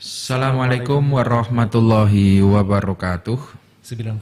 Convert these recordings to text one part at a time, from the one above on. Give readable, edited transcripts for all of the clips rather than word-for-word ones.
Assalamualaikum warahmatullahi wabarakatuh. 90.1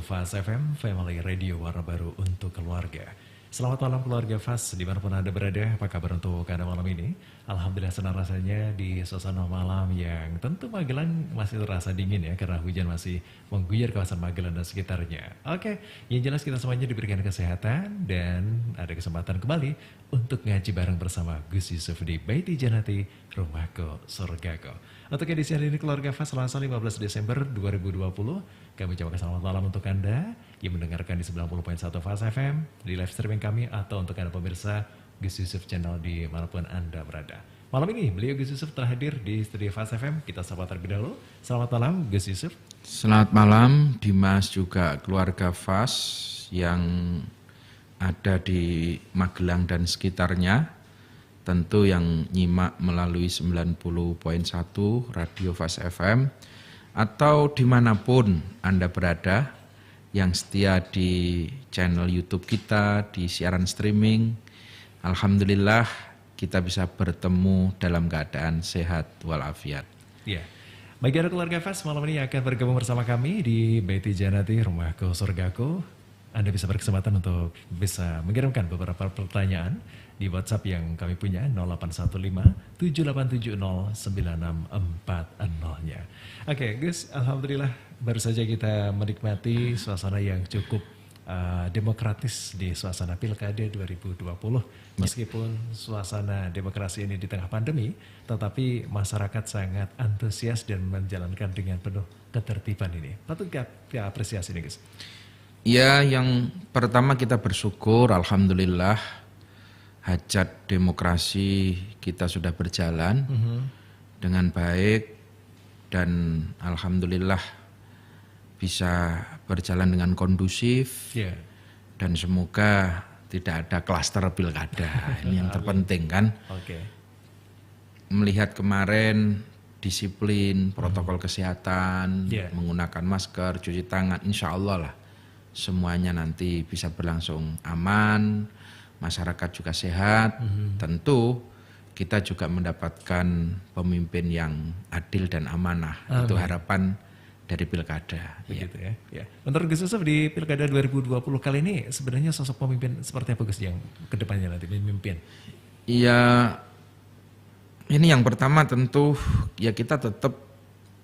Fast FM, Family Radio warna baru untuk keluarga. Selamat malam keluarga Fast, dimanapun Anda berada, apa kabar untuk Anda malam ini? Alhamdulillah senang rasanya di suasana malam yang tentu Magelang masih terasa dingin ya, karena hujan masih mengguyur kawasan Magelang dan sekitarnya. Oke, yang jelas kita semuanya diberikan kesehatan dan ada kesempatan kembali untuk ngaji bareng bersama Gus Yusuf di Baiti Janati, Rumahku Surgaku. Untuk edisi hari ini keluarga Fast Selasa 15 Desember 2020, kami ucapkan selamat malam untuk Anda yang mendengarkan di 90.1 Fast FM, di live streaming kami, atau untuk Anda pemirsa Gus Yusuf Channel di manapun Anda berada. Malam ini beliau Gus Yusuf telah hadir di studio Fast FM, kita sapa terlebih dahulu. Selamat malam Gus Yusuf. Selamat malam Dimas, juga keluarga Fast yang ada di Magelang dan sekitarnya. Tentu yang nyimak melalui 90.1 Radio Fast FM atau dimanapun Anda berada yang setia di channel YouTube kita, di siaran streaming. Alhamdulillah kita bisa bertemu dalam keadaan sehat walafiat. Ya, bagi Anda keluarga Fast malam ini akan bergabung bersama kami di Baiti Janati, Rumahku Surgaku. Anda bisa berkesempatan untuk bisa mengirimkan beberapa pertanyaan di WhatsApp yang kami punya 0815 7870 9640-nya. Oke, Gus, alhamdulillah baru saja kita menikmati suasana yang cukup demokratis di suasana Pilkada 2020. Meskipun suasana demokrasi ini di tengah pandemi, tetapi masyarakat sangat antusias dan menjalankan dengan penuh ketertiban ini. Patut kita apresiasi nih, Gus. Ya, yang pertama kita bersyukur, alhamdulillah hajat demokrasi kita sudah berjalan dengan baik dan alhamdulillah bisa berjalan dengan kondusif dan semoga tidak ada klaster pilkada. Ini yang terpenting kan. Melihat kemarin disiplin protokol kesehatan, menggunakan masker, cuci tangan, insya Allah lah semuanya nanti bisa berlangsung aman, masyarakat juga sehat. Tentu kita juga mendapatkan pemimpin yang adil dan amanah. Amin. Itu harapan dari pilkada. Begitu ya. Menurut Gus Yusuf di pilkada 2020 kali ini sebenarnya sosok pemimpin seperti apa Gus yang kedepannya nanti memimpin? Ya, ini yang pertama tentu ya kita tetap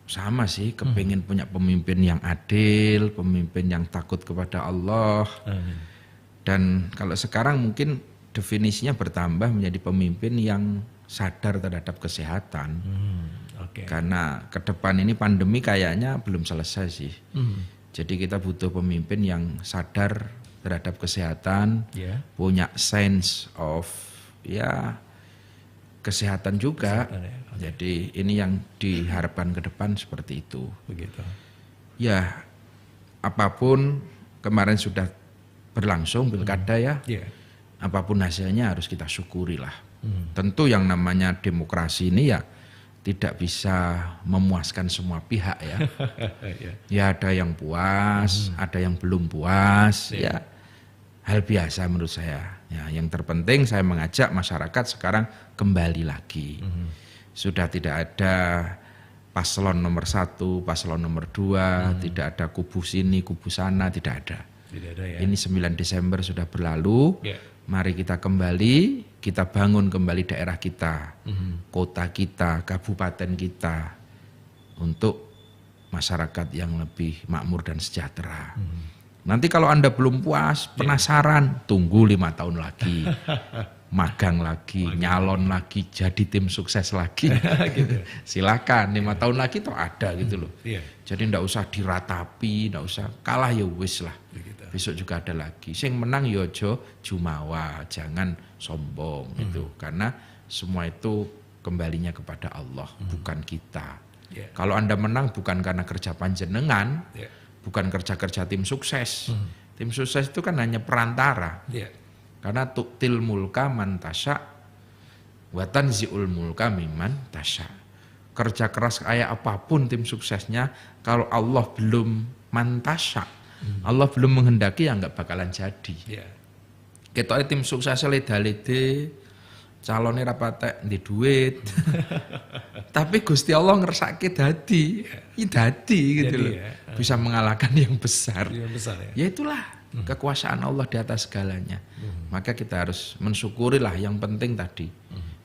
sama sih, kepingin punya pemimpin yang adil, pemimpin yang takut kepada Allah. Amin. Dan kalau sekarang mungkin definisinya bertambah menjadi pemimpin yang sadar terhadap kesehatan. Karena ke depan ini pandemi kayaknya belum selesai sih. Jadi kita butuh pemimpin yang sadar terhadap kesehatan, punya sense of kesehatan juga. Jadi ini yang diharapkan ke depan seperti itu. Begitu. Ya, apapun kemarin sudah berlangsung pilkada ya. Apapun hasilnya harus kita syukuri lah. Tentu yang namanya demokrasi ini ya tidak bisa memuaskan semua pihak ya. Ya ada yang puas, ada yang belum puas. Ya hal biasa menurut saya. Ya, yang terpenting saya mengajak masyarakat sekarang kembali lagi. Sudah tidak ada paslon nomor 1, paslon nomor 2, tidak ada kubu sini, kubu sana, tidak ada. Ya. Ini 9 Desember sudah berlalu. Mari kita kembali, kita bangun kembali daerah kita, kota kita, kabupaten kita untuk masyarakat yang lebih makmur dan sejahtera. Nanti kalau Anda belum puas, penasaran, tunggu 5 tahun lagi. Magang lagi, nyalon lagi, jadi tim sukses lagi. Gitu. Silakan, 5 tahun lagi tuh ada gitu loh. Jadi enggak usah diratapi, enggak usah kalah ya wis lah. Besok juga ada lagi. Sing menang ya aja jumawa, jangan sombong gitu. Karena semua itu kembalinya kepada Allah, bukan kita. Kalau Anda menang bukan karena kerja panjenengan, bukan kerja-kerja tim sukses. Tim sukses itu kan hanya perantara. Karena tu'til mulka man tasya wa tanzi'ul mulka mimman tasya. Kerja keras kayak apapun tim suksesnya, kalau Allah belum man tasya, Allah belum menghendaki ya nggak bakalan jadi. Ketoknya tim sukses leda-lede, calonnya rapatek di duit. Tapi Gusti Allah ngersake dadi, dadi gitu loh. Bisa mengalahkan yang besar. Ya itulah kekuasaan Allah di atas segalanya. Maka kita harus mensyukurilah yang penting tadi.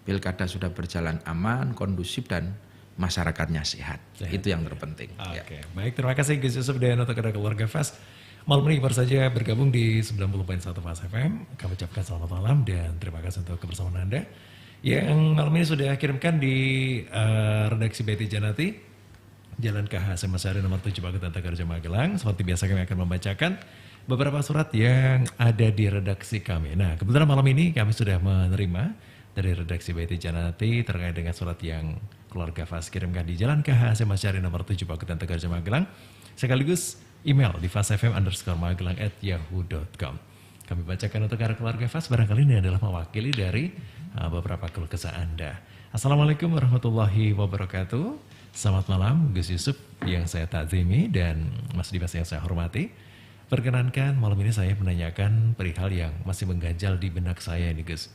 Pilkada sudah berjalan aman, kondusif dan masyarakatnya sehat. Itu yang terpenting. Oke, baik, terima kasih Gus Yusuf dan untuk keluarga FAS. Malam ini baru saja bergabung di 90.1 FAS FM. Kami ucapkan selamat malam dan terima kasih untuk kebersamaan Anda yang malam ini sudah kirimkan di redaksi BT Janati, Jalan KH Semasari nomor 7 Bagutan Tegarjo Magelang. Seperti biasa kami akan membacakan beberapa surat yang ada di redaksi kami. Nah, kebetulan malam ini kami sudah menerima dari redaksi BT Janati terkait dengan surat yang keluarga FAS kirimkan di Jalan KH Semasari nomor 7 Bagutan Tegarjo Magelang. Sekaligus email di fasfm_magelang@yahoo.com. Kami bacakan untuk keluarga FAS, barangkali ini adalah mewakili dari beberapa keluh kesah Anda. Assalamualaikum warahmatullahi wabarakatuh. Selamat malam Gus Yusuf yang saya takzimi dan Mas Dimas yang saya hormati. Perkenankan malam ini saya menanyakan perihal yang masih mengganjal di benak saya ini Gus.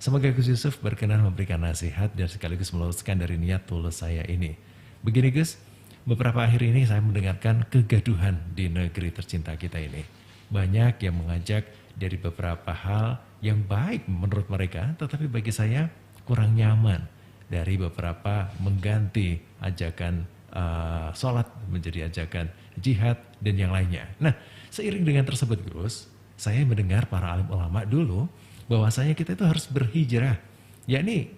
Semoga Gus Yusuf berkenan memberikan nasihat dan sekaligus meluruskan dari niat tulus saya ini. Begini Gus, beberapa akhir ini saya mendengarkan kegaduhan di negeri tercinta kita ini. Banyak yang mengajak dari beberapa hal yang baik menurut mereka, tetapi bagi saya kurang nyaman dari beberapa mengganti ajakan sholat menjadi ajakan jihad dan yang lainnya. Nah, seiring dengan tersebut Gus, saya mendengar para alim ulama dulu bahwasanya kita itu harus berhijrah, yakni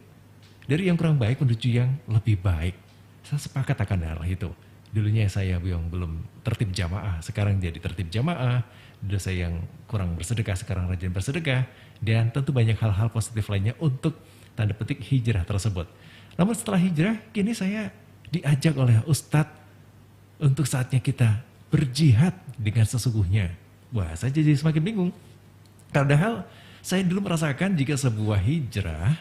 dari yang kurang baik menuju yang lebih baik. Saya sepakat akan hal itu. Dulunya saya yang belum tertib jamaah, sekarang jadi tertib jamaah. Dulu saya yang kurang bersedekah, sekarang rajin bersedekah. Dan tentu banyak hal-hal positif lainnya untuk tanda petik hijrah tersebut. Namun setelah hijrah, kini saya diajak oleh Ustadz untuk saatnya kita berjihad dengan sesungguhnya. Wah, saya jadi semakin bingung. Padahal saya dulu merasakan jika sebuah hijrah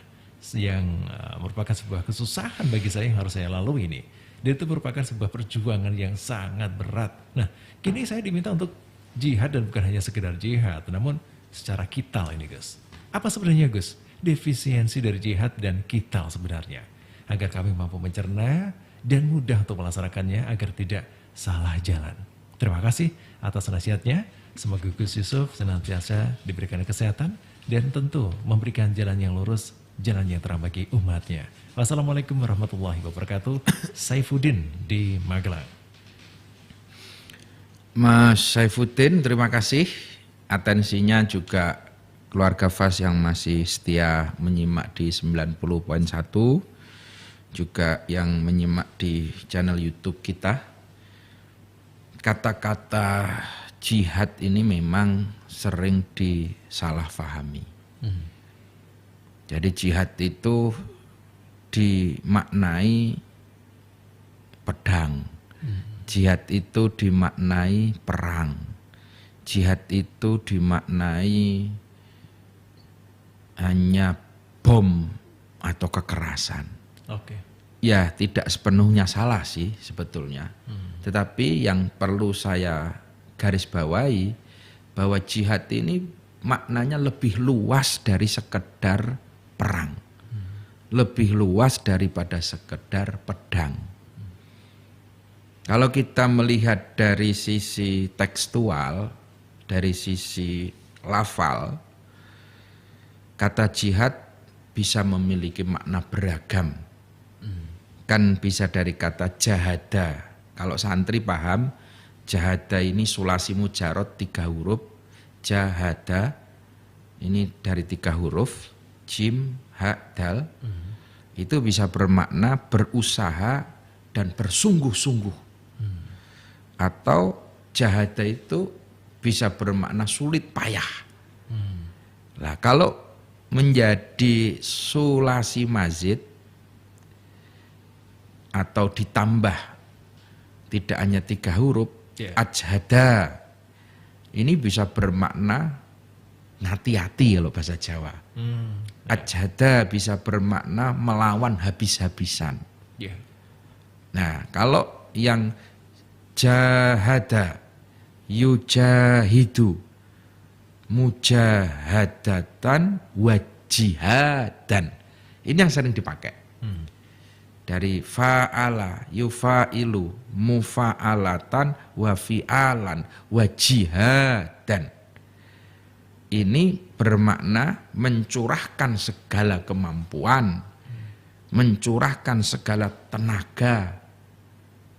yang merupakan sebuah kesusahan bagi saya yang harus saya lalui ini. Dan itu merupakan sebuah perjuangan yang sangat berat. Nah, kini saya diminta untuk jihad dan bukan hanya sekedar jihad, namun secara kital ini Gus. Apa sebenarnya Gus defisiensi dari jihad dan kital sebenarnya? Agar kami mampu mencerna dan mudah untuk melaksanakannya agar tidak salah jalan. Terima kasih atas nasihatnya. Semoga Gus Yusuf senantiasa diberikan kesehatan dan tentu memberikan jalan yang lurus, jalan yang terang bagi umatnya. Wassalamualaikum warahmatullahi wabarakatuh. Saifuddin di Magelang. Mas Saifuddin, terima kasih. Atensinya juga keluarga FAS yang masih setia menyimak di 90.1, juga yang menyimak di channel YouTube kita. Kata-kata jihad ini memang sering disalahfahami. Jadi jihad itu dimaknai pedang. Jihad itu dimaknai perang. Jihad itu dimaknai hanya bom atau kekerasan. Ya, tidak sepenuhnya salah sih sebetulnya. Tetapi yang perlu saya garis bawahi bahwa jihad ini maknanya lebih luas dari sekedar perang. Lebih luas daripada sekedar pedang. Kalau kita melihat dari sisi tekstual, dari sisi lafal, kata jihad bisa memiliki makna beragam. Kan bisa dari kata jahada. Kalau santri paham, jahada ini sulasi mujarot 3 huruf. Jahada ini dari 3 huruf, jim, ha, dal. Itu bisa bermakna berusaha dan bersungguh-sungguh. Atau jahada itu bisa bermakna sulit payah. Nah, kalau menjadi sulasi mazid atau ditambah tidak hanya 3 huruf, ajhada ini bisa bermakna hati-hati kalau bahasa Jawa. Ajhada bisa bermakna melawan habis-habisan. Nah, kalau yang jahada, yujahidu, mujahadatan, wajihadan. Ini yang sering dipakai. Dari fa'ala, yufa'ilu, mufa'alatan, wa fi'alan, wa jihadan. Ini bermakna mencurahkan segala kemampuan, mencurahkan segala tenaga,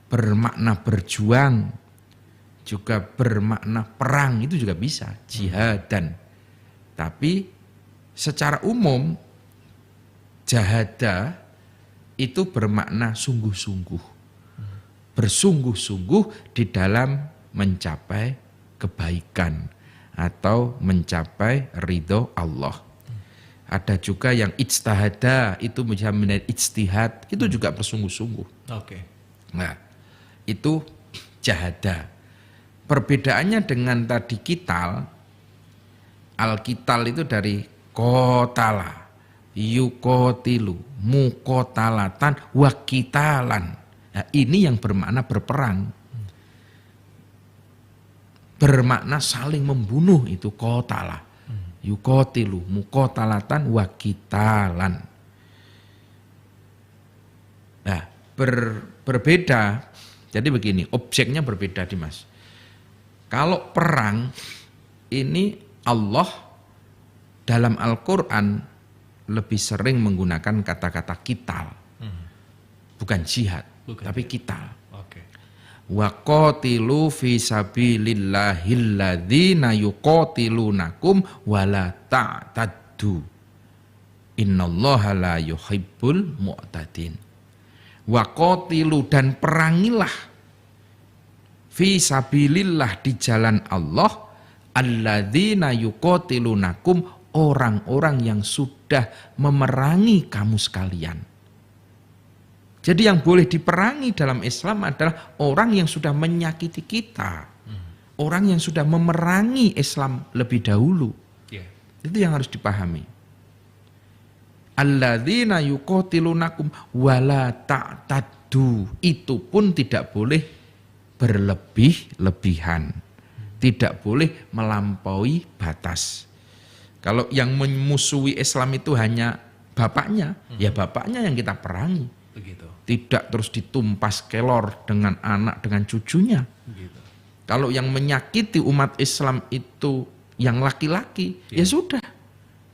bermakna berjuang, juga bermakna perang, itu juga bisa, jihadan. Tapi secara umum, jahada itu bermakna sungguh-sungguh. Bersungguh-sungguh di dalam mencapai kebaikan atau mencapai ridho Allah. Ada juga yang ijtihada, itu menjadi ijtihad, itu juga bersungguh-sungguh. Oke. Nah, itu jahada. Perbedaannya dengan tadi kital, al-kital itu dari kotala, yukotilu, mukotalatan, wakitalan. Nah, ini yang bermakna berperang. Bermakna saling membunuh, itu kotala. Yukotilu, mukotalatan, wakitalan. Nah, berbeda. Jadi begini, objeknya berbeda, Dimas. Kalau perang, ini Allah dalam Al-Quran lebih sering menggunakan kata-kata kital. Bukan jihad, tapi kital. Wa qatilu fi sabilillahil ladzina yuqatilunakum wala ta'taddu. Innallaha la yuhibbul mu'tadin. Wa qatilu, dan perangilah fi sabilillah, di jalan Allah, alladzina yuqatilunakum, orang-orang yang sudah memerangi kamu sekalian. Jadi yang boleh diperangi dalam Islam adalah orang yang sudah menyakiti kita. Orang yang sudah memerangi Islam lebih dahulu. Itu yang harus dipahami. Alladzina yuqatilunakum wala ta'taddu. Itu pun tidak boleh berlebih-lebihan. Tidak boleh melampaui batas. Kalau yang memusuhi Islam itu hanya bapaknya, ya bapaknya yang kita perangi. Begitu. Tidak terus ditumpas kelor dengan anak, dengan cucunya. Begitu. Kalau yang menyakiti umat Islam itu yang laki-laki, ya sudah.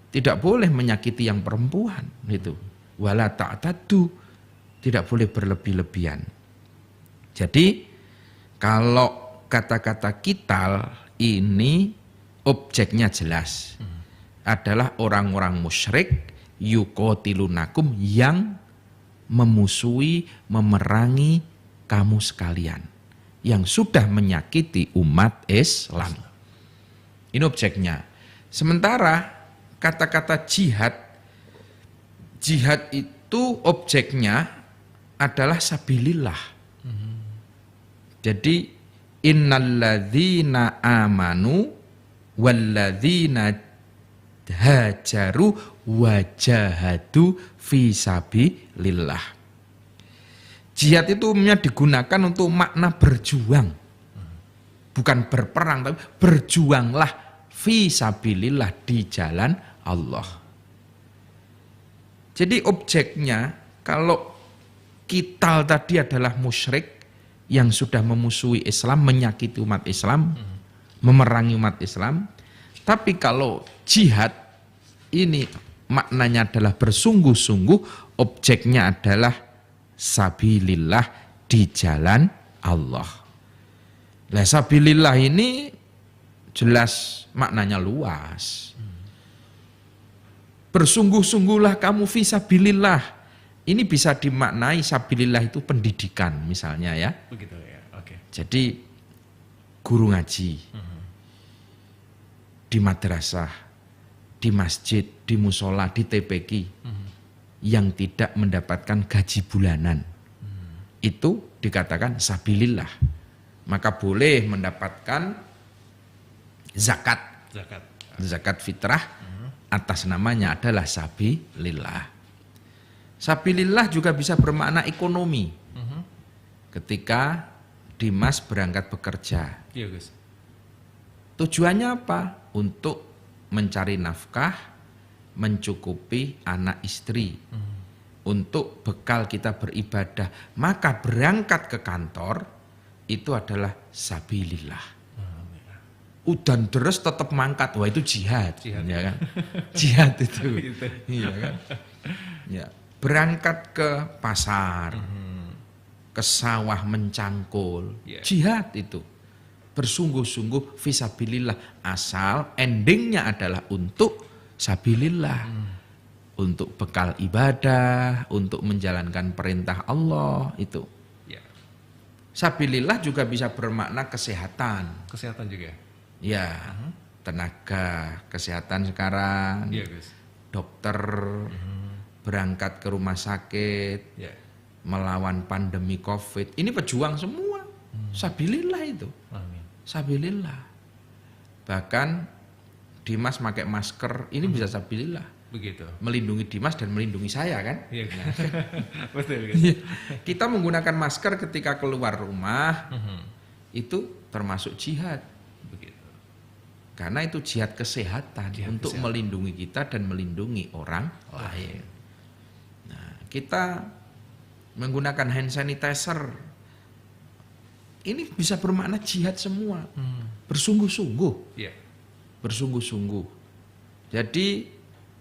Tidak boleh menyakiti yang perempuan. Gitu. Wala ta'taddu. Tidak boleh berlebih-lebihan. Jadi kalau kata-kata kital ini objeknya jelas. Adalah orang-orang musyrik yuqatilunakum, yang memusuhi, memerangi kamu sekalian, yang sudah menyakiti umat Islam. Ini objeknya. Sementara kata-kata jihad, jihad itu objeknya adalah sabilillah. Jadi innalladzina amanu walladzina hajaru wajahadu fi sabilillah. Jihad itu umumnya digunakan untuk makna berjuang. Bukan berperang, tapi berjuanglah fi sabilillah, di jalan Allah. Jadi objeknya, kalau kital tadi adalah musyrik yang sudah memusuhi Islam, menyakiti umat Islam, memerangi umat Islam. Tapi kalau jihad ini maknanya adalah bersungguh-sungguh, objeknya adalah sabilillah, di jalan Allah. Lah sabilillah ini jelas maknanya luas. Bersungguh-sungguhlah kamu fi sabilillah. Ini bisa dimaknai sabilillah itu pendidikan misalnya ya. Begitu ya. Oke. Jadi guru ngaji. Di madrasah, di masjid, di musola, di TPQ, yang tidak mendapatkan gaji bulanan, itu dikatakan sabilillah. Maka boleh mendapatkan zakat fitrah, atas namanya adalah sabilillah. Sabilillah juga bisa bermakna ekonomi. Ketika Dimas berangkat bekerja, Iya, Gus. tujuannya apa? Untuk mencari nafkah, mencukupi anak istri. untuk bekal kita beribadah. Maka berangkat ke kantor itu adalah sabilillah. Udan deres tetap mangkat, wah itu jihad. Ya kan? Jihad itu. Iya kan? Ya, berangkat ke pasar, ke sawah mencangkul, jihad itu. Bersungguh-sungguh fisabilillah, asal endingnya adalah untuk sabilillah. Untuk bekal ibadah, untuk menjalankan perintah Allah itu. Sabilillah juga bisa bermakna kesehatan. Kesehatan juga. Ya, tenaga kesehatan sekarang, dokter berangkat ke rumah sakit, melawan pandemi COVID. Ini pejuang semua, sabilillah itu, sabilillah. Bahkan Dimas pakai masker, ini bisa sabilillah. Begitu. Melindungi Dimas dan melindungi saya kan? Iya. Nah, Betul. kita menggunakan masker ketika keluar rumah, itu termasuk jihad. Karena itu jihad kesehatan untuk melindungi kita dan melindungi orang lain. Nah, kita menggunakan hand sanitizer. Ini bisa bermakna jihad semua. Bersungguh-sungguh. Bersungguh-sungguh. Jadi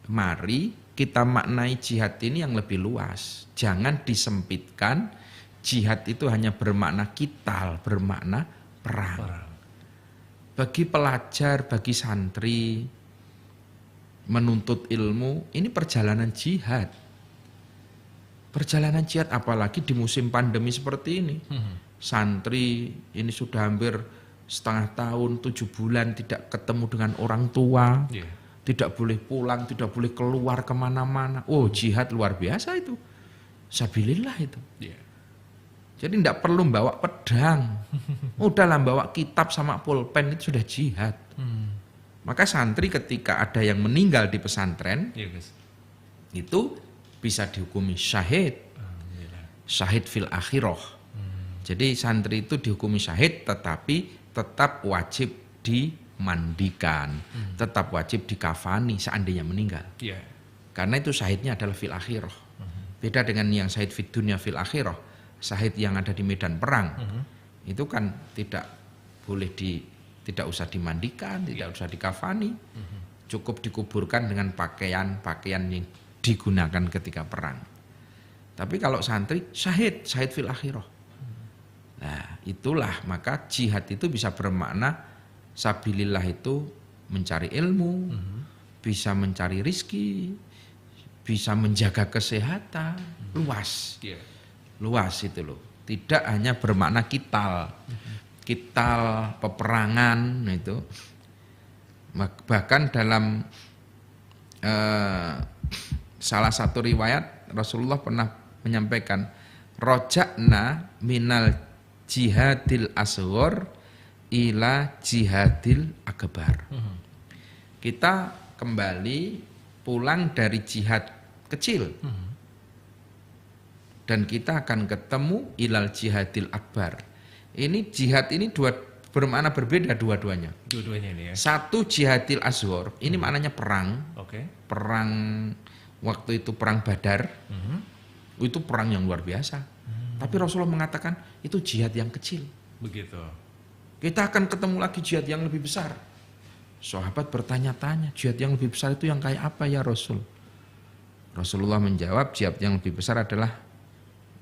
mari kita maknai jihad ini yang lebih luas. Jangan disempitkan jihad itu hanya bermakna qital, bermakna perang. Bagi pelajar, bagi santri, menuntut ilmu, ini perjalanan jihad. Perjalanan jihad apalagi di musim pandemi seperti ini. Santri ini sudah hampir setengah tahun, 7 bulan tidak ketemu dengan orang tua. Tidak boleh pulang, tidak boleh keluar kemana-mana. Oh, jihad luar biasa itu. Sabilillah itu. Jadi tidak perlu bawa pedang. Udahlah bawa kitab sama pulpen itu sudah jihad. Maka santri ketika ada yang meninggal di pesantren, itu bisa dihukumi syahid. Syahid fil akhirah. Jadi santri itu dihukumi syahid tetapi tetap wajib dimandikan. Tetap wajib dikafani seandainya meninggal. Karena itu syahidnya adalah fil akhirah. Beda dengan yang syahid fid dunya fil akhirah. Syahid yang ada di medan perang itu kan tidak boleh tidak usah dimandikan, tidak usah dikafani, cukup dikuburkan dengan pakaian yang digunakan ketika perang. Tapi kalau santri syahid fil akhirah. Nah, itulah maka jihad itu bisa bermakna sabilillah itu mencari ilmu, bisa mencari rizki, bisa menjaga kesehatan, luas. Luas itu loh, tidak hanya bermakna qital, peperangan itu. Bahkan dalam salah satu riwayat Rasulullah pernah menyampaikan, roja'na minal jihadil asghar ila jihadil akbar. Kita kembali pulang dari jihad kecil. Dan kita akan ketemu ilal jihadil akbar. Ini jihad ini bermakna berbeda dua-duanya. Dua-duanya ini ya. Satu jihadil asghar, ini maknanya perang. Perang waktu itu perang Badar. Itu perang yang luar biasa. Tapi Rasulullah mengatakan itu jihad yang kecil. Begitu. Kita akan ketemu lagi jihad yang lebih besar. Sahabat bertanya-tanya, jihad yang lebih besar itu yang kayak apa ya Rasul? Rasulullah menjawab, jihad yang lebih besar adalah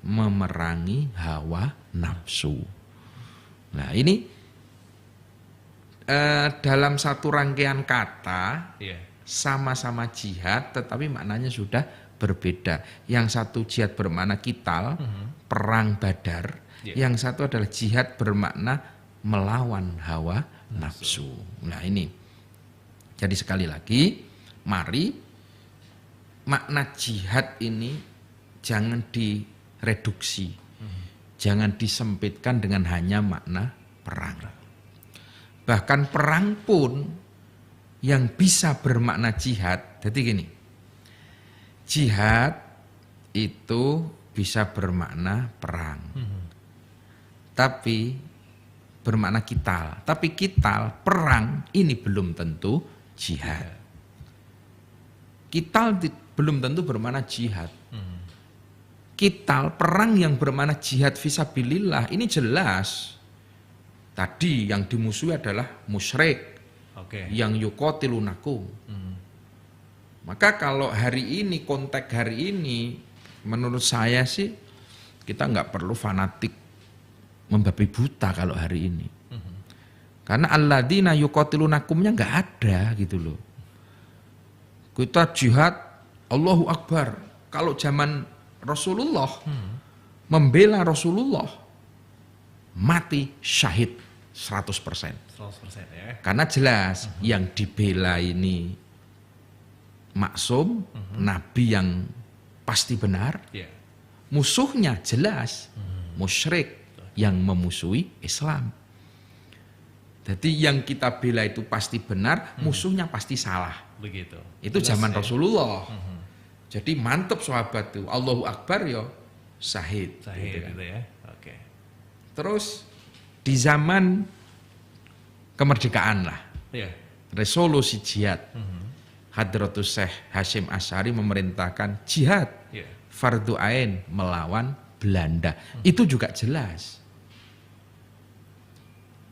memerangi hawa nafsu. Nah ini dalam satu rangkaian kata sama-sama jihad tetapi maknanya sudah berbeda. Yang satu jihad bermakna qital, perang Badar. Yang satu adalah jihad bermakna melawan hawa nafsu. Nah ini, jadi sekali lagi mari makna jihad ini jangan direduksi, jangan disempitkan dengan hanya makna perang. Bahkan perang pun yang bisa bermakna jihad, jadi gini, jihad itu bisa bermakna perang, tapi bermakna qital. Tapi qital, perang ini belum tentu jihad. Qital belum tentu bermakna jihad. Kital, perang yang bermakna jihad fisabilillah, ini jelas. Tadi yang dimusuhi adalah musyrik. Yang yuqatilunakum. Maka kalau hari ini, konteks hari ini, menurut saya sih kita nggak perlu fanatik membabi buta kalau hari ini. Karena alladzina yuqatilunakumnya nggak ada gitu loh. Kita jihad, Allahu Akbar. Kalau zaman Rasulullah, membela Rasulullah, mati syahid 100%. 100% ya. Karena jelas yang dibela ini maksum, nabi yang pasti benar. Musuhnya jelas, musyrik yang memusuhi Islam. Jadi yang kita bela itu pasti benar, musuhnya pasti salah. Begitu. Itu jelas, zaman ya? Rasulullah. Jadi mantep sahabat tuh, Allahu Akbar ya syahid. Syahid gitu ya. Oke. Terus di zaman kemerdekaan lah, resolusi jihad, Hadratus Syekh Hasyim Asy'ari memerintahkan jihad fardu ain melawan Belanda. Itu juga jelas.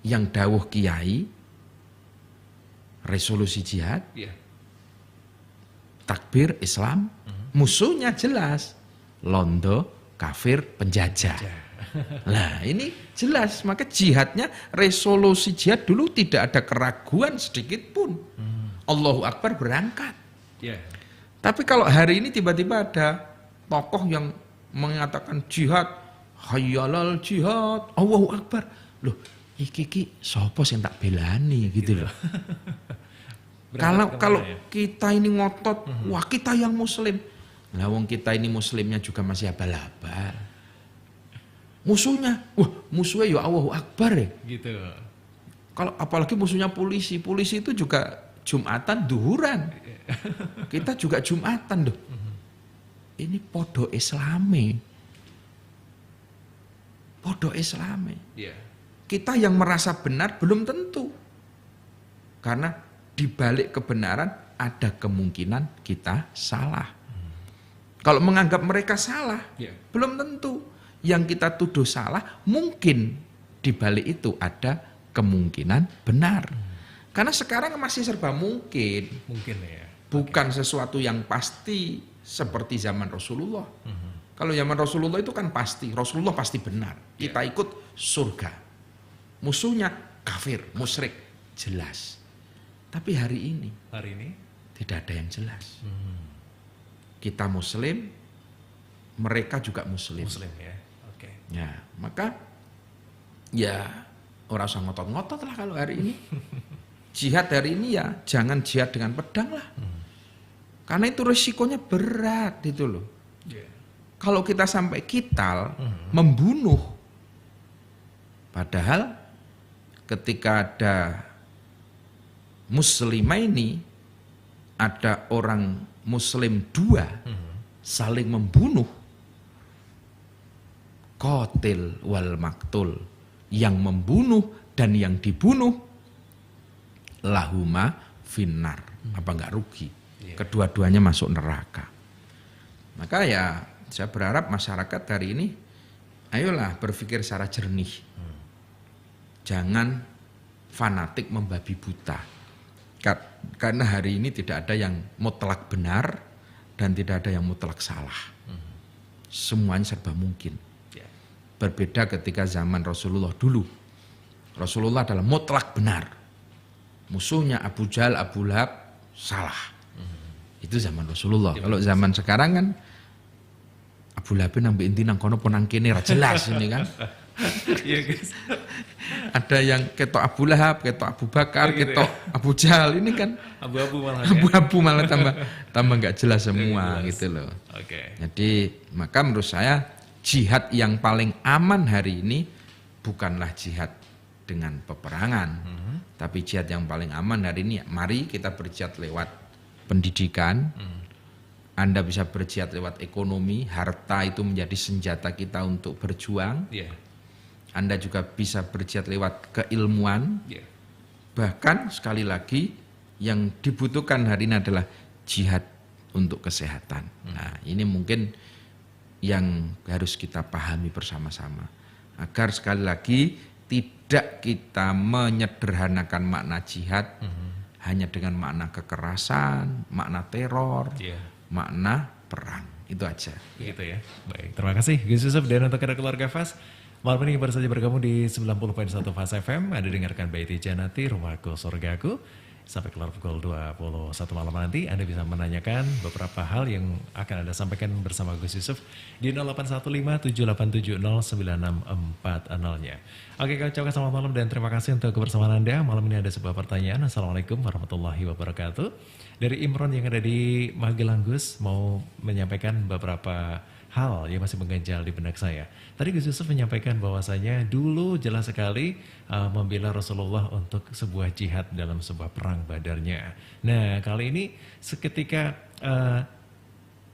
Yang dawuh kiai, resolusi jihad, takbir Islam, musuhnya jelas, londo, kafir, penjajah. Nah ini jelas, maka jihadnya, resolusi jihad dulu tidak ada keraguan sedikit pun. Allahu Akbar berangkat. Tapi kalau hari ini tiba-tiba ada tokoh yang mengatakan jihad, hayyalal jihad, Allahu Akbar. Loh, iki sapa sing tak belani gitu loh. Kalau kita ini ngotot, wah kita yang muslim. Lah wong kita ini muslimnya juga masih abal-abal. Musuhnya, wah musuhnya ya Allahu Akbar ya. Gitu. Kalau apalagi musuhnya polisi itu juga Jumatan duhuran. Kita juga Jumatan loh. Ini podo Islami. Podo Islami. Kita yang merasa benar belum tentu. Karena di balik kebenaran ada kemungkinan kita salah. Kalau menganggap mereka salah, belum tentu. Yang kita tuduh salah, mungkin di balik itu ada kemungkinan benar. Karena sekarang masih serba mungkin. Mungkin ya. Bukan sesuatu yang pasti seperti zaman Rasulullah. Kalau zaman Rasulullah itu kan pasti, Rasulullah pasti benar. Kita ikut surga. Musuhnya kafir, musyrik, jelas. Tapi hari ini tidak ada yang jelas. Kita muslim, mereka juga muslim. Ya. Ya, maka ya orang usah ngotot-ngotot lah kalau hari ini. Jihad hari ini ya jangan jihad dengan pedang lah. Karena itu resikonya berat gitu loh. Kalau kita sampai kital, membunuh. Padahal ketika ada muslimah ini, ada orang muslim dua saling membunuh, qatil wal maktul, yang membunuh dan yang dibunuh lahuma finnar, apa enggak rugi, kedua-duanya masuk neraka. Maka ya saya berharap masyarakat hari ini ayolah berpikir secara jernih, jangan fanatik membabi buta. Karena hari ini tidak ada yang mutlak benar dan tidak ada yang mutlak salah. Semuanya serba mungkin. Berbeda ketika zaman Rasulullah dulu. Rasulullah adalah mutlak benar. Musuhnya Abu Jahal, Abu Lahab salah. Itu zaman Rasulullah. Kalau zaman sekarang kan Abu Lahab nang inti nang kono pun nang kene ra jelas ini kan. Ada yang ketok Abu Lahab, ketok Abu Bakar, ketok Abu Jahal, ini kan abu-abu malah tambah nggak jelas semua gitu loh. Jadi maka menurut saya jihad yang paling aman hari ini bukanlah jihad dengan peperangan, tapi jihad yang paling aman hari ini mari kita berjihad lewat pendidikan. Anda bisa berjihad lewat ekonomi, harta itu menjadi senjata kita untuk berjuang. Anda juga bisa berjihad lewat keilmuan. Bahkan sekali lagi yang dibutuhkan hari ini adalah jihad untuk kesehatan. Nah ini mungkin yang harus kita pahami bersama-sama. Agar sekali lagi tidak kita menyederhanakan makna jihad hanya dengan makna kekerasan, makna teror, makna perang. Itu aja. Gitu ya. Baik, terima kasih Gus Yusuf dan untuk keluarga FAS. Malam ini baru saja bergabung di 90.1 FAS FM. Ada dengarkan Baiti Janati, Rumahku Surgaku. Sampai keluar pukul 21 malam nanti Anda bisa menanyakan beberapa hal yang akan Anda sampaikan bersama Gus Yusuf di 0815-787-9640-nya. Oke, kami ucapkan selamat malam dan terima kasih untuk kebersamaan Anda. Malam ini ada sebuah pertanyaan. Assalamualaikum warahmatullahi wabarakatuh. Dari Imron yang ada di Magelang, Gus, mau menyampaikan beberapa hal yang masih mengganjal di benak saya. Tadi Gus Yusuf menyampaikan bahwasanya dulu jelas sekali membela Rasulullah untuk sebuah jihad dalam sebuah perang Badarnya. Nah, kali ini seketika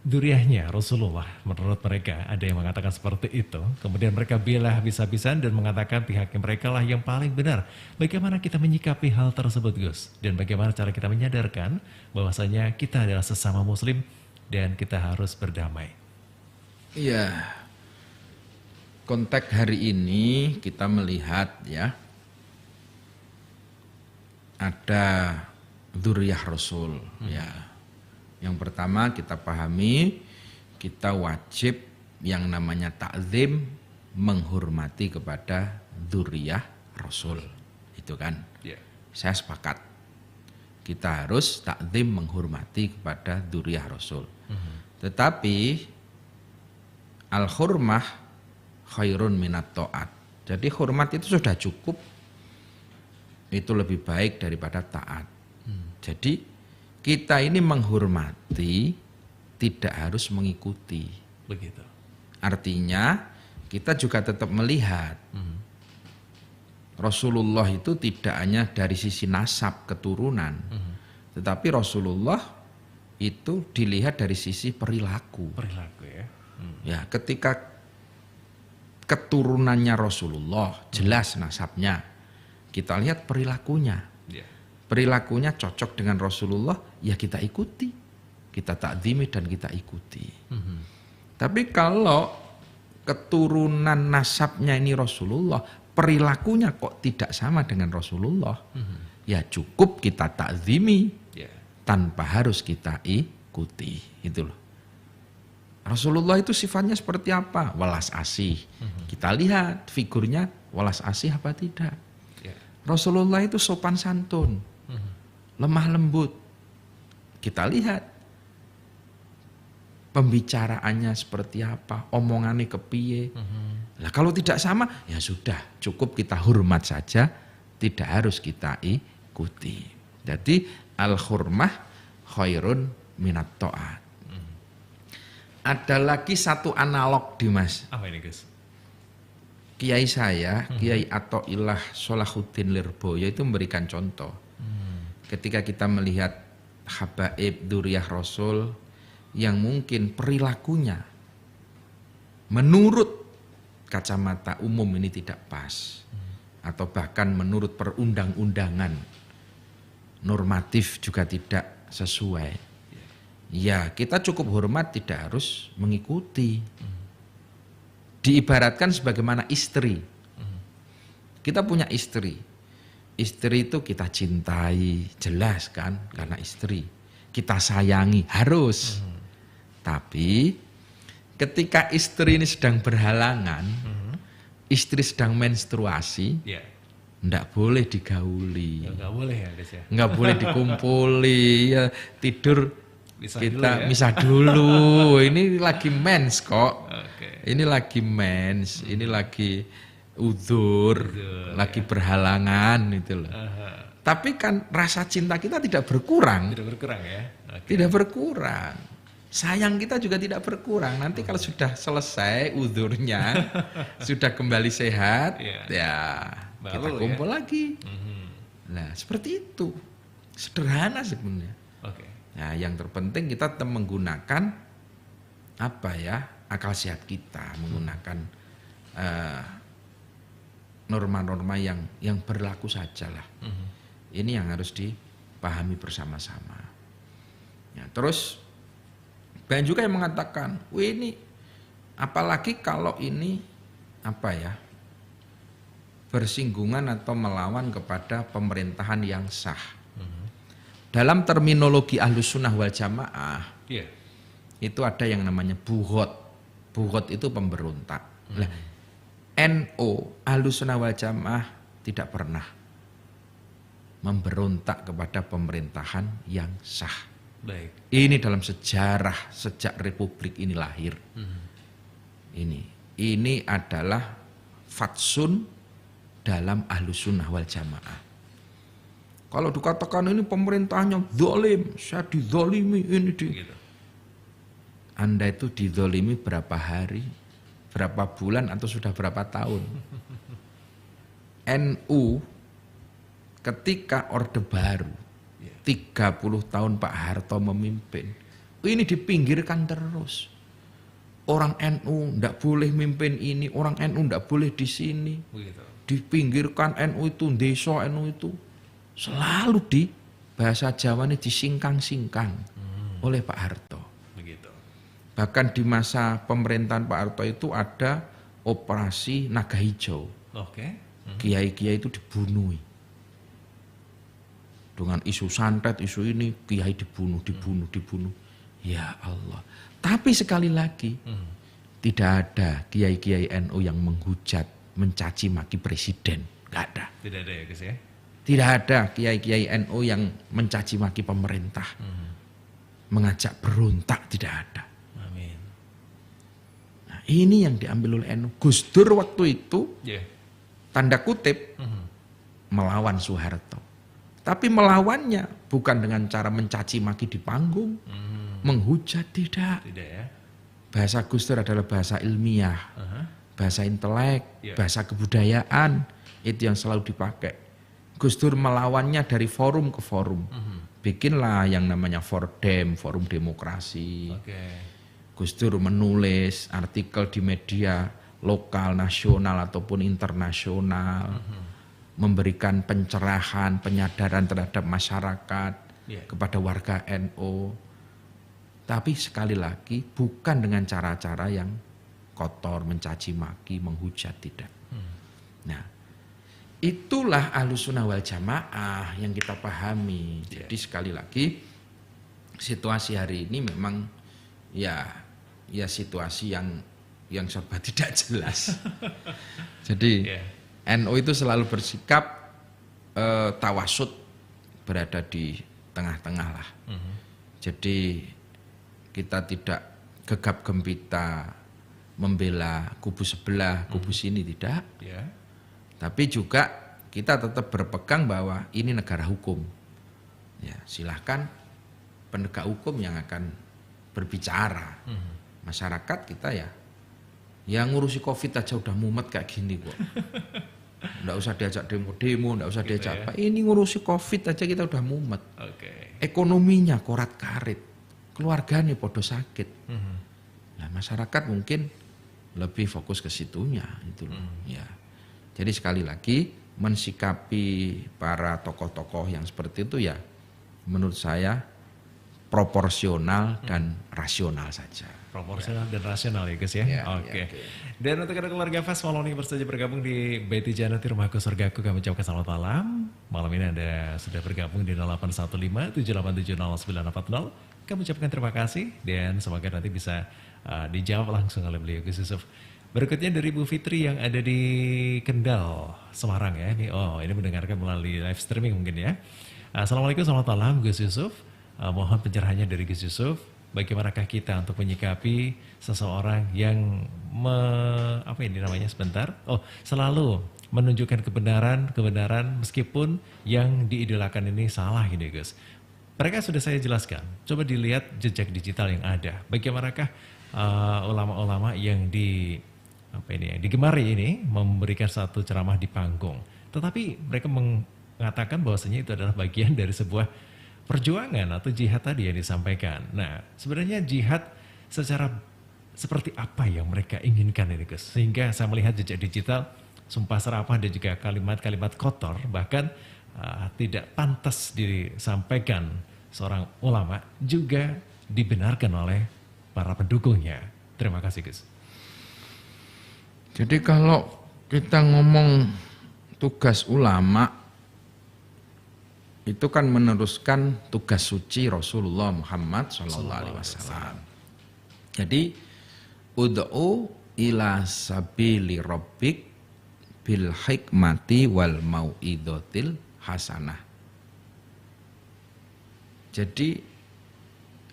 duriahnya Rasulullah, menurut mereka ada yang mengatakan seperti itu. Kemudian mereka bela habis-habisan dan mengatakan pihaknya mereka lah yang paling benar. Bagaimana kita menyikapi hal tersebut, Gus? Dan bagaimana cara kita menyadarkan bahwasanya kita adalah sesama muslim dan kita harus berdamai? Iya, konteks hari ini kita melihat ya, ada dzurriyyah Rasul ya. Yang pertama kita pahami, kita wajib yang namanya takzim, menghormati kepada dzurriyyah Rasul. Itu kan, saya sepakat. Kita harus takzim, menghormati kepada dzurriyyah Rasul. Tetapi al-hurmah khairun minat ta'at. Jadi hormat itu sudah cukup. Itu lebih baik daripada taat. Jadi kita ini menghormati, tidak harus mengikuti. Begitu. Artinya kita juga tetap melihat Rasulullah itu tidak hanya dari sisi nasab keturunan, tetapi Rasulullah itu dilihat dari sisi perilaku. Perilaku ya. Ya, ketika keturunannya Rasulullah, jelas nasabnya, kita lihat perilakunya. Perilakunya cocok dengan Rasulullah, ya kita ikuti. Kita takzimi dan kita ikuti. Tapi kalau keturunan nasabnya ini Rasulullah, perilakunya kok tidak sama dengan Rasulullah, ya cukup kita takzimi tanpa harus kita ikuti. Itu loh. Rasulullah itu sifatnya seperti apa? Welas asih. Kita lihat figurnya welas asih apa tidak. Rasulullah itu sopan santun, lemah lembut. Kita lihat pembicaraannya seperti apa, omongannya kepiye. Nah, kalau tidak sama, ya sudah, cukup kita hormat saja, tidak harus kita ikuti. Jadi al-hurmah khairun minat ta'at. Ada lagi satu analog, Dimas. Apa ini, Gus? Kiai saya, Kiai Athoillah Sholahuddin Lirboyo itu memberikan contoh. Ketika kita melihat habaib dzurriyyah Rasul yang mungkin perilakunya menurut kacamata umum ini tidak pas, atau bahkan menurut perundang-undangan normatif juga tidak sesuai. Ya, kita cukup hormat, tidak harus mengikuti. Diibaratkan sebagaimana istri. Kita punya istri. Istri itu kita cintai, jelas kan, karena istri. Kita sayangi, harus. Tapi ketika istri ini sedang berhalangan, istri sedang menstruasi, enggak boleh digauli. Enggak boleh ya, Gus ya. Enggak boleh dikumpuli, ya, tidur Misah kita dulu ya. misah dulu. Ini lagi mens kok. Ini lagi mens, ini lagi udzur, lagi berhalangan itu loh. Tapi kan rasa cinta kita tidak berkurang. Tidak berkurang ya. Tidak berkurang. Sayang kita juga tidak berkurang. Nanti kalau sudah selesai udzurnya, sudah kembali sehat, ya baru kita kumpul lagi. Nah, seperti itu. Sederhana sebenarnya. Nah, yang terpenting kita tetap menggunakan apa ya, akal sehat kita, menggunakan norma-norma yang berlaku sajalah. Ini yang harus dipahami bersama-sama. Ya, terus banyak juga yang mengatakan, wih ini Apalagi kalau ini bersinggungan atau melawan kepada pemerintahan yang sah. Dalam terminologi Ahlus Sunnah wal Jamaah, itu ada yang namanya bughot. Bughot itu pemberontak. Nah, NU Ahlus Sunnah wal Jamaah tidak pernah memberontak kepada pemerintahan yang sah. Baik. Ini dalam sejarah sejak Republik ini lahir. Ini adalah fatsun dalam Ahlus Sunnah wal Jamaah. Kalau dikatakan ini pemerintahnya zalim, saya dizalimi ini gitu. Anda itu dizalimi berapa hari, berapa bulan atau sudah berapa tahun? NU ketika Orde Baru 30 tahun Pak Harto memimpin, ini dipinggirkan terus. Orang NU ndak boleh mimpin ini, orang NU ndak boleh di sini. Begitu. Dipinggirkan NU itu, desa NU itu selalu di bahasa Jawa ini disingkang-singkang oleh Pak Harto. Begitu. Bahkan di masa pemerintahan Pak Harto itu ada operasi naga hijau. Kiai-kiai itu dibunuh. Dengan isu santet, isu ini kiai dibunuh. Ya Allah. Tapi sekali lagi tidak ada kiai-kiai NU yang menghujat, mencaci maki presiden. Enggak ada. Tidak ada ya guys ya? Tidak ada kiai-kiai NU yang mencaci maki pemerintah. Mengajak berontak, tidak ada. Amin. Nah, ini yang diambil oleh NU. Gus Dur waktu itu tanda kutip melawan Soeharto. Tapi melawannya bukan dengan cara mencaci maki di panggung, menghujat, tidak. Tidak ya. Bahasa Gus Dur adalah bahasa ilmiah, bahasa intelek, bahasa kebudayaan, itu yang selalu dipakai. Gus Dur melawannya dari forum ke forum. Bikinlah yang namanya Fordem, forum demokrasi. Gus Dur menulis artikel di media lokal, nasional ataupun internasional. Memberikan pencerahan, penyadaran terhadap masyarakat, kepada warga NU. Tapi sekali lagi bukan dengan cara-cara yang kotor, mencaci maki, menghujat, tidak. Nah, itulah Ahlus Sunnah wal Jamaah yang kita pahami. Jadi sekali lagi situasi hari ini memang ya situasi yang serba tidak jelas. Jadi NU itu selalu bersikap tawasud, berada di tengah-tengah lah. Jadi kita tidak gegap gempita membela kubu sebelah, kubu sini, tidak. Tapi juga kita tetap berpegang bahwa ini negara hukum. Ya, silahkan penegak hukum yang akan berbicara. Masyarakat kita ya ngurusi COVID aja udah mumet kayak gini kok. Nggak usah diajak demo-demo, nggak usah diajak apa. Ini ngurusi COVID aja kita udah mumet. Ekonominya korat-karit, keluarganya podo sakit. Nah, masyarakat mungkin lebih fokus ke situnya itu loh. Ya. Jadi sekali lagi mensikapi para tokoh-tokoh yang seperti itu ya menurut saya proporsional dan rasional saja. Proporsional dan rasional ya guys ya. Oke. Dan untuk keluarga Fas malam ini baru saja bergabung di Beti Janati Rumahku Surgaku, kami ucapkan selamat malam. Malam ini Anda sudah bergabung di 0815-787-0940. Kami ucapkan terima kasih dan semoga nanti bisa dijawab langsung oleh beliau Gus Yusuf. Berikutnya dari Bu Fitri yang ada di Kendal, Semarang ya. Ini mendengarkan melalui live streaming mungkin ya. Assalamualaikum, selamat malam Gus Yusuf. Mohon pencerahannya dari Gus Yusuf. Bagaimanakah kita untuk menyikapi seseorang yang selalu menunjukkan kebenaran meskipun yang diidolakan ini salah ini Gus. Mereka sudah saya jelaskan. Coba dilihat jejak digital yang ada. Bagaimanakah ulama-ulama yang digemari ini memberikan satu ceramah di panggung. Tetapi mereka mengatakan bahwasanya itu adalah bagian dari sebuah perjuangan atau jihad tadi yang disampaikan. Nah, sebenarnya jihad seperti apa yang mereka inginkan ini Gus? Sehingga saya melihat jejak digital, sumpah serapah dan juga kalimat-kalimat kotor, bahkan tidak pantas disampaikan seorang ulama juga dibenarkan oleh para pendukungnya. Terima kasih Gus. Jadi kalau kita ngomong tugas ulama, itu kan meneruskan tugas suci Rasulullah Muhammad SAW. Jadi ud'u ila sabili rabbik bil hikmati wal mau'idotil hasanah. Jadi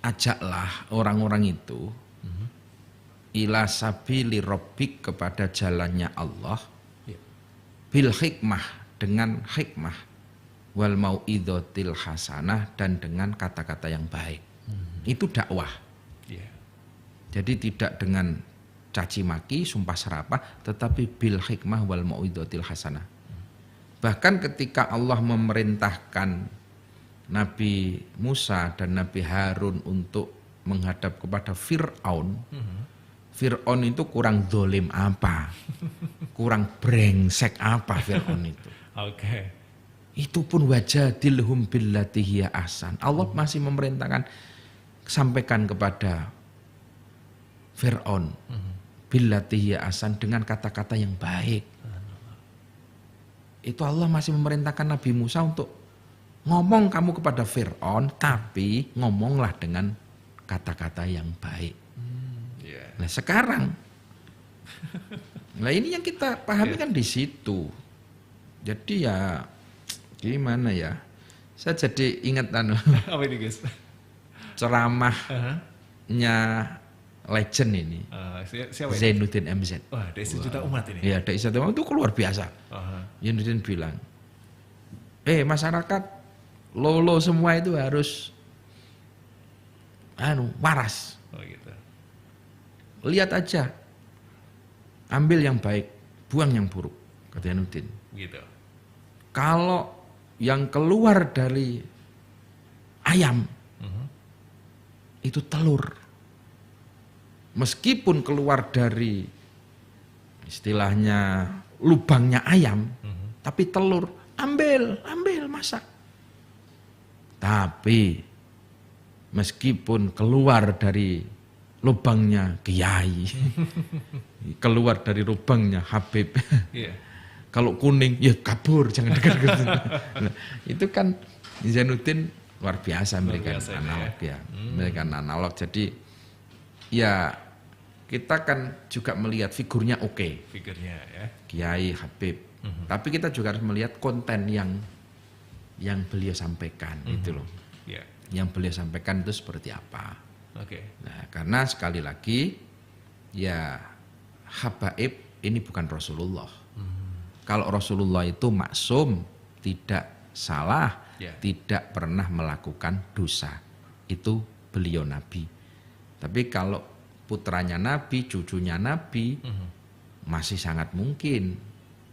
ajaklah orang-orang itu ila sabili rabbik, kepada jalannya Allah, bil hikmah, dengan hikmah, wal mau'idotil hasanah, dan dengan kata-kata yang baik. Itu dakwah. Jadi tidak dengan caci maki, sumpah serapah, tetapi bil hikmah wal mau'idotil hasanah. Bahkan ketika Allah memerintahkan Nabi Musa dan Nabi Harun untuk menghadap kepada Fir'aun, Fir'aun itu kurang dolim apa, kurang brengsek apa Fir'aun itu. Itu pun wajadilhum billati hiya ahsan. Allah masih memerintahkan, sampaikan kepada Fir'aun billati hiya ahsan, dengan kata-kata yang baik. Itu Allah masih memerintahkan Nabi Musa untuk ngomong kamu kepada Fir'aun, tapi ngomonglah dengan kata-kata yang baik. Nah sekarang, nah ini yang kita pahami kan di situ. Jadi ya gimana ya? Saya jadi ingat apa ini guys? Ceramahnya legend ini, siapa ini? Zainuddin MZ. Wah, dari sejuta umat ini. Iya, dari sejuta umat itu luar biasa. Zainuddin bilang, masyarakat lolo semua itu harus waras. Gitu. Lihat aja, ambil yang baik, buang yang buruk, kata Zainuddin. Gitu. Kalau yang keluar dari ayam itu telur, meskipun keluar dari istilahnya lubangnya ayam, tapi telur, ambil masak. Tapi meskipun keluar dari lubangnya kiai, keluar dari lubangnya Habib, kalau kuning ya kabur, jangan dekat-dekat. Nah, itu kan Zainuddin luar biasa memberikan analog ya, memberikan analog. Jadi ya kita kan juga melihat figurnya figurnya ya, Kiai Habib. Tapi kita juga harus melihat konten yang beliau sampaikan itu loh. Yang beliau sampaikan itu seperti apa. Nah, karena sekali lagi ya habaib ini bukan Rasulullah. Kalau Rasulullah itu maksum, tidak salah, tidak pernah melakukan dosa. Itu beliau Nabi. Tapi kalau putranya Nabi, cucunya Nabi, masih sangat mungkin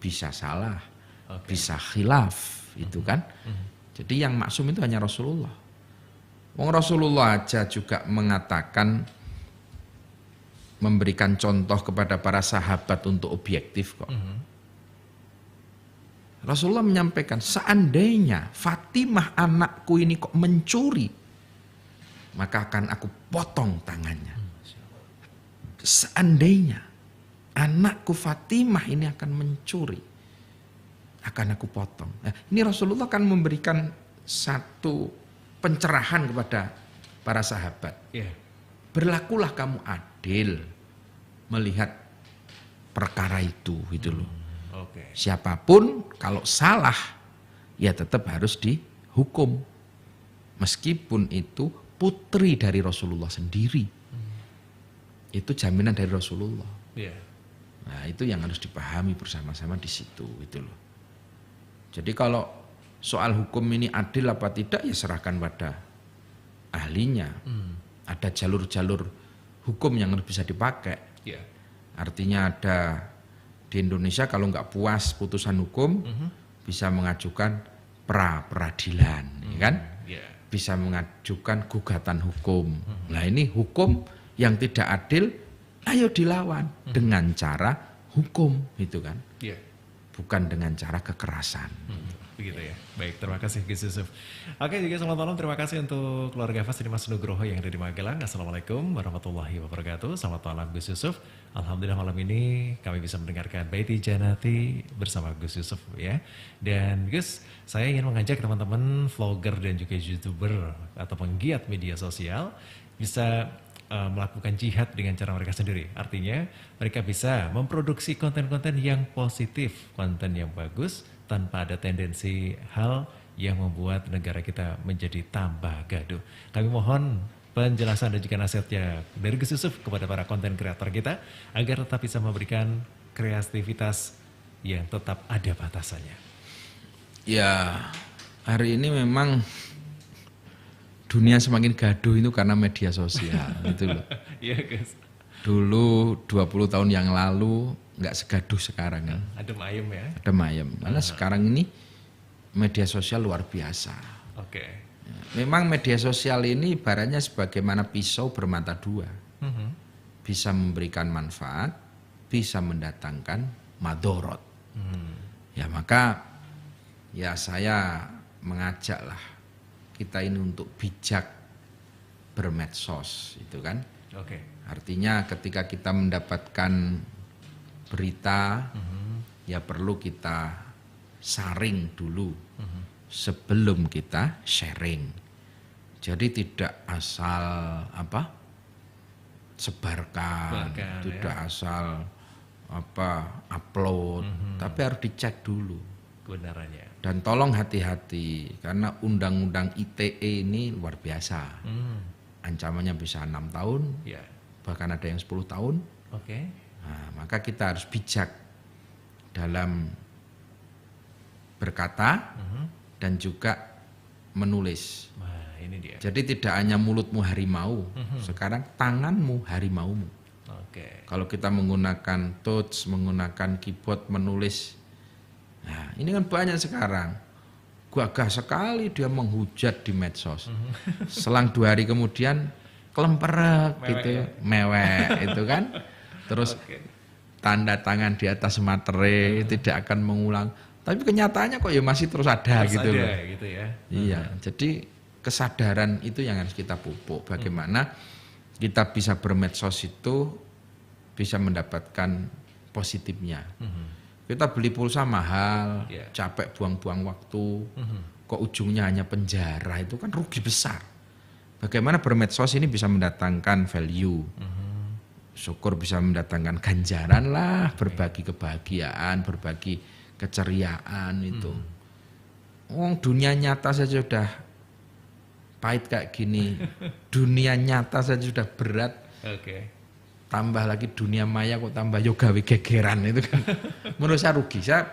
bisa salah, bisa khilaf. Itu kan. Jadi yang maksum itu hanya Rasulullah. Wong Rasulullah aja juga mengatakan, memberikan contoh kepada para sahabat untuk objektif kok. Rasulullah menyampaikan, seandainya Fatimah anakku ini kok mencuri, maka akan aku potong tangannya. Seandainya anakku Fatimah ini akan mencuri, akan aku potong. Nah, ini Rasulullah kan memberikan satu pencerahan kepada para sahabat. Berlakulah kamu adil melihat perkara itu, gitu loh. Siapapun kalau salah ya tetap harus dihukum, meskipun itu putri dari Rasulullah sendiri. Itu jaminan dari Rasulullah. Nah, itu yang harus dipahami bersama-sama di situ, gitu loh. Jadi kalau soal hukum ini adil apa tidak ya serahkan pada ahlinya. Ada jalur-jalur hukum yang harus bisa dipakai. Artinya ada di Indonesia kalau nggak puas putusan hukum bisa mengajukan pra-peradilan, ya kan? Bisa mengajukan gugatan hukum. Nah ini hukum yang tidak adil, ayo dilawan dengan cara hukum, gitu kan? Bukan dengan cara kekerasan. Begitu ya. Baik, terima kasih Gus Yusuf. Oke, juga selamat malam. Terima kasih untuk keluarga Fas ini Mas Nugroho yang ada di Magelang. Assalamualaikum warahmatullahi wabarakatuh. Selamat malam Gus Yusuf. Alhamdulillah malam ini kami bisa mendengarkan Baiti Janati bersama Gus Yusuf ya. Dan Gus, saya ingin mengajak teman-teman vlogger dan juga YouTuber atau penggiat media sosial bisa melakukan jihad dengan cara mereka sendiri. Artinya mereka bisa memproduksi konten-konten yang positif, konten yang bagus, tanpa ada tendensi hal yang membuat negara kita menjadi tambah gaduh. Kami mohon penjelasan dan juga nasihatnya dari Gus Yusuf kepada para konten kreator kita agar tetap bisa memberikan kreativitas yang tetap ada batasannya. Ya, hari ini memang dunia semakin gaduh itu karena media sosial gitu loh. Iya, Gus. Dulu 20 tahun yang lalu nggak segaduh sekarang kan. Adem ayem ya. Adem ayem. Karena sekarang ini media sosial luar biasa. Oke. Memang media sosial ini ibaratnya sebagaimana pisau bermata dua. Bisa memberikan manfaat, bisa mendatangkan madorot. Ya maka ya saya mengajaklah kita ini untuk bijak bermedsos itu kan. Oke. Artinya ketika kita mendapatkan berita ya perlu kita saring dulu sebelum kita sharing. Jadi tidak asal sebarkan, tidak asal upload, tapi harus dicek dulu kebenarannya. Dan tolong hati-hati karena undang-undang ITE ini luar biasa. Ancamannya bisa 6 tahun, bahkan ada yang 10 tahun. Oke. Nah, maka kita harus bijak dalam berkata dan juga menulis. Wah, ini dia. Jadi tidak hanya mulutmu harimau, sekarang tanganmu harimaumu. Oke. Kalau kita menggunakan touch, menggunakan keyboard, menulis, nah ini kan banyak sekarang. Gagah sekali dia menghujat di medsos. Selang 2 hari kemudian kelemperek gitu, mewek itu kan. Terus tanda tangan di atas materai tidak akan mengulang. Tapi kenyataannya kok ya masih terus ada gitu loh. Gitu ya. Iya, jadi kesadaran itu yang harus kita pupuk. Bagaimana kita bisa bermedsos itu bisa mendapatkan positifnya. Kita beli pulsa mahal, capek buang-buang waktu, kok ujungnya hanya penjara, itu kan rugi besar. Bagaimana bermedsos ini bisa mendatangkan value, syukur bisa mendatangkan ganjaran lah, berbagi kebahagiaan, berbagi keceriaan itu. Dunia nyata saja sudah pahit kayak gini, dunia nyata saja sudah berat. Tambah lagi dunia maya kok tambah yoga gegeran itu kan. Menurut saya rugi. Saya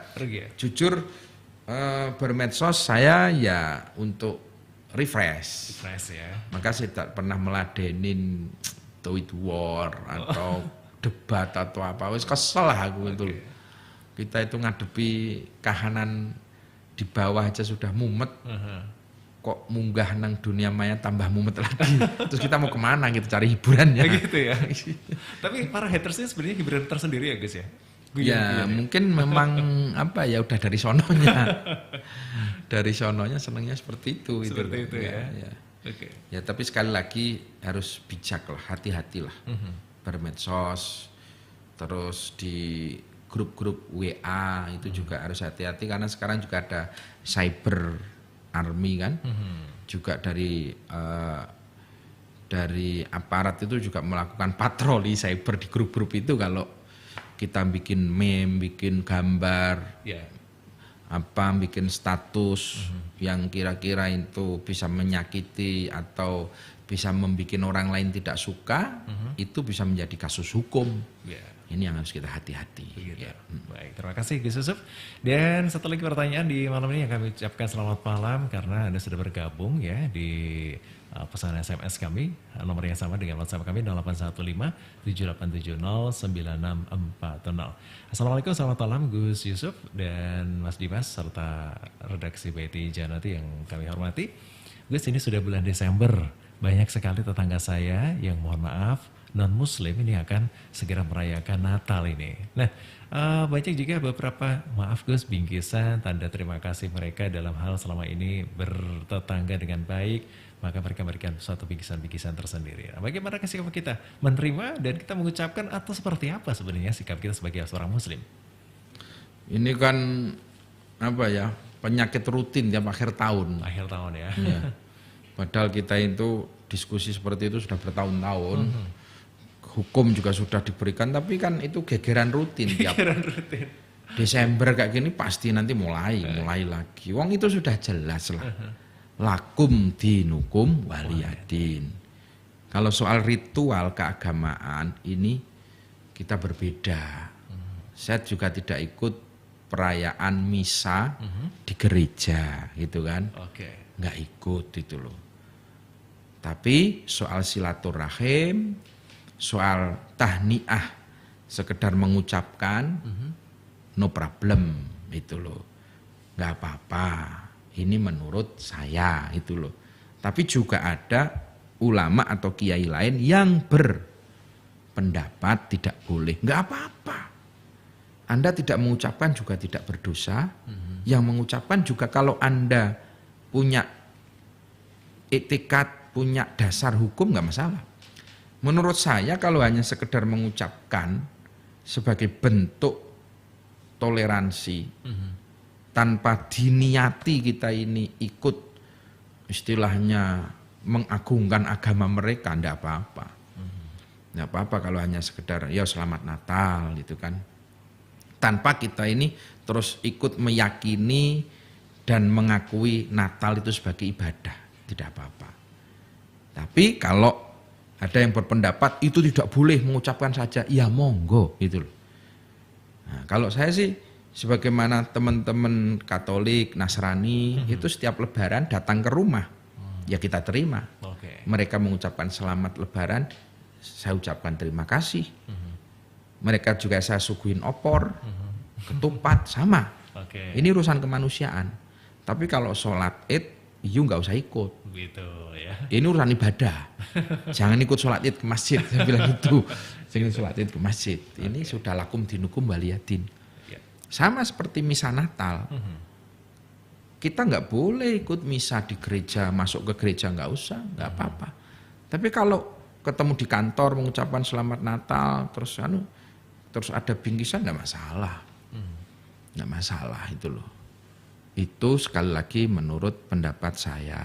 jujur bermedsos saya ya untuk refresh ya. Maka saya tidak pernah meladenin tweet war atau debat atau apa. Wis kesel lah aku itu. Kita itu ngadepi kahanan di bawah aja sudah mumet. Kok munggah nang dunia maya tambah mumet lagi. Terus kita mau kemana gitu cari hiburannya. Gitu ya. Tapi para hatersnya sebenarnya hiburan tersendiri ya guys ya. Ya mungkin memang udah dari sononya. Dari sononya senangnya seperti itu. Seperti itu ya. Ya tapi sekali lagi harus bijak lah, hati-hatilah. Bermedsos, terus di grup-grup WA itu juga harus hati-hati karena sekarang juga ada cyber army kan, juga dari aparat itu juga melakukan patroli cyber di grup-grup itu. Kalau kita bikin meme, bikin gambar, bikin status yang kira-kira itu bisa menyakiti atau bisa membuat orang lain tidak suka, itu bisa menjadi kasus hukum. Ini yang harus kita hati-hati. Baik, terima kasih Gus Yusuf. Dan satu lagi pertanyaan di malam ini yang kami ucapkan selamat malam karena Anda sudah bergabung ya di pesan SMS kami. Nomor yang sama dengan WhatsApp kami 0815-7870-9640. Assalamualaikum, selamat malam Gus Yusuf dan Mas Dimas serta redaksi Baiti Janati yang kami hormati. Gus, ini sudah bulan Desember. Banyak sekali tetangga saya yang mohon maaf non-muslim ini akan segera merayakan Natal ini. Nah, banyak juga beberapa, maaf Gus, bingkisan tanda terima kasih mereka dalam hal selama ini bertetangga dengan baik, maka mereka memberikan suatu bingkisan-bingkisan tersendiri. Nah, bagaimana sikap kita menerima dan kita mengucapkan atau seperti apa sebenarnya sikap kita sebagai seorang muslim? Ini kan apa ya, penyakit rutin tiap akhir tahun. Akhir tahun ya. Ya. Padahal kita itu diskusi seperti itu sudah bertahun-tahun. Hukum juga sudah diberikan, tapi kan itu gegeran rutin tiap Desember kayak gini pasti nanti mulai lagi. Wong itu sudah jelas lah. Lakum dinukum waliyadin. Kalau soal ritual keagamaan ini kita berbeda. Saya juga tidak ikut perayaan misa di gereja gitu kan. Nggak ikut itu loh. Tapi soal silaturahim, soal tahniah, sekedar mengucapkan, no problem itu loh, nggak apa-apa. Ini menurut saya itu loh. Tapi juga ada ulama atau kiai lain yang berpendapat tidak boleh, nggak apa-apa. Anda tidak mengucapkan juga tidak berdosa. Yang mengucapkan juga kalau Anda punya etikat, punya dasar hukum nggak masalah. Menurut saya kalau hanya sekedar mengucapkan sebagai bentuk toleransi tanpa diniati kita ini ikut istilahnya mengagungkan agama mereka, enggak apa-apa. Enggak apa-apa kalau hanya sekedar ya selamat Natal gitu kan. Tanpa kita ini terus ikut meyakini dan mengakui Natal itu sebagai ibadah, tidak apa-apa. Tapi kalau ada yang berpendapat itu tidak boleh mengucapkan saja, ya monggo gitu loh. Nah, kalau saya sih sebagaimana teman-teman Katolik, Nasrani itu setiap Lebaran datang ke rumah, ya kita terima. Mereka mengucapkan selamat Lebaran, saya ucapkan terima kasih. Mereka juga saya suguhin opor, ketupat, sama. Ini urusan kemanusiaan. Tapi kalau sholat Id, you nggak usah ikut. Gitu ya. Ini urusan ibadah. Jangan ikut sholat Id ke masjid. Saya bilang gitu. Jangan sholat Id ke masjid. Ini sudah lakum dinukum waliyadin. Sama seperti misa Natal. Kita nggak boleh ikut misa di gereja, masuk ke gereja nggak usah, nggak apa-apa. Tapi kalau ketemu di kantor mengucapkan selamat Natal, terus ada bingkisan nggak masalah. Nggak masalah itu loh. Itu sekali lagi menurut pendapat saya.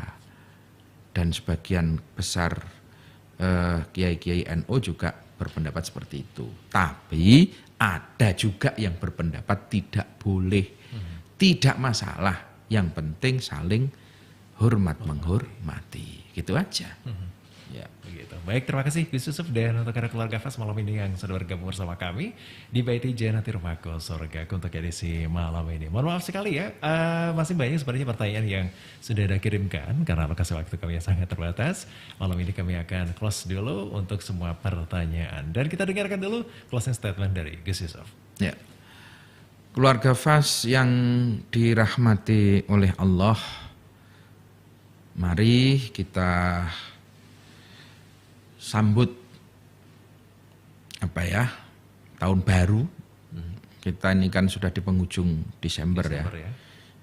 Dan sebagian besar kiai-kiai NU juga berpendapat seperti itu. Tapi ada juga yang berpendapat tidak boleh. Tidak masalah. Yang penting saling hormat menghormati. Gitu aja. Ya. Begitu. Baik, terima kasih Gus Yusuf dan untuk keluarga Fas malam ini yang sudah bergabung bersama kami di Baiti Janati Rumahku Surga untuk edisi malam ini. Mohon maaf sekali ya, masih banyak sebenarnya pertanyaan yang sudah Anda kirimkan karena lokasi waktu kami yang sangat terbatas. Malam ini kami akan close dulu untuk semua pertanyaan dan kita dengarkan dulu closing statement dari Gus Yusuf. Ya. Keluarga Fas yang dirahmati oleh Allah, mari kita sambut tahun baru. Kita ini kan sudah di penghujung Desember ya.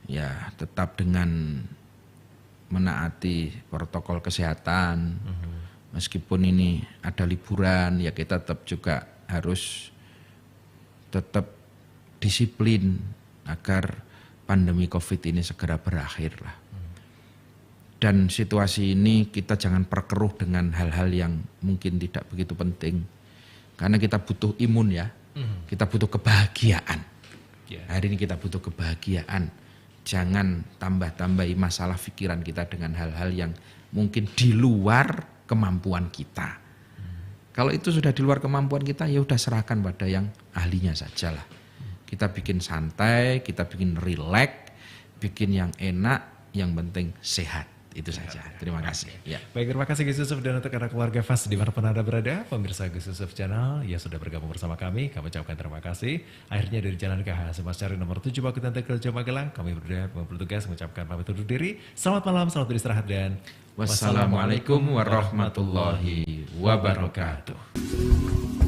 Ya, tetap dengan menaati protokol kesehatan. Meskipun ini ada liburan, ya kita tetap juga harus tetap disiplin agar pandemi Covid ini segera berakhir lah. Dan situasi ini kita jangan perkeruh dengan hal-hal yang mungkin tidak begitu penting. Karena kita butuh imun ya. Kita butuh kebahagiaan. Hari ini kita butuh kebahagiaan. Jangan tambah-tambahi masalah pikiran kita dengan hal-hal yang mungkin di luar kemampuan kita. Kalau itu sudah di luar kemampuan kita, ya udah serahkan pada yang ahlinya sajalah. Kita bikin santai, kita bikin rileks, bikin yang enak, yang penting sehat. Itu saja. Terima kasih. Ya. Baik, terima kasih Gus Yusuf dan untuk anak keluarga FAS dimanapun Anda berada. Pemirsa Gus Yusuf Channel yang sudah bergabung bersama kami ucapkan terima kasih. Akhirnya dari Jalan KH Semasari nomor 7 Pakutan Tegal Jawa Magelang, kami berdua bertugas mengucapkan pamit undur diri. Selamat malam, selamat beristirahat dan wassalamualaikum warahmatullahi wabarakatuh.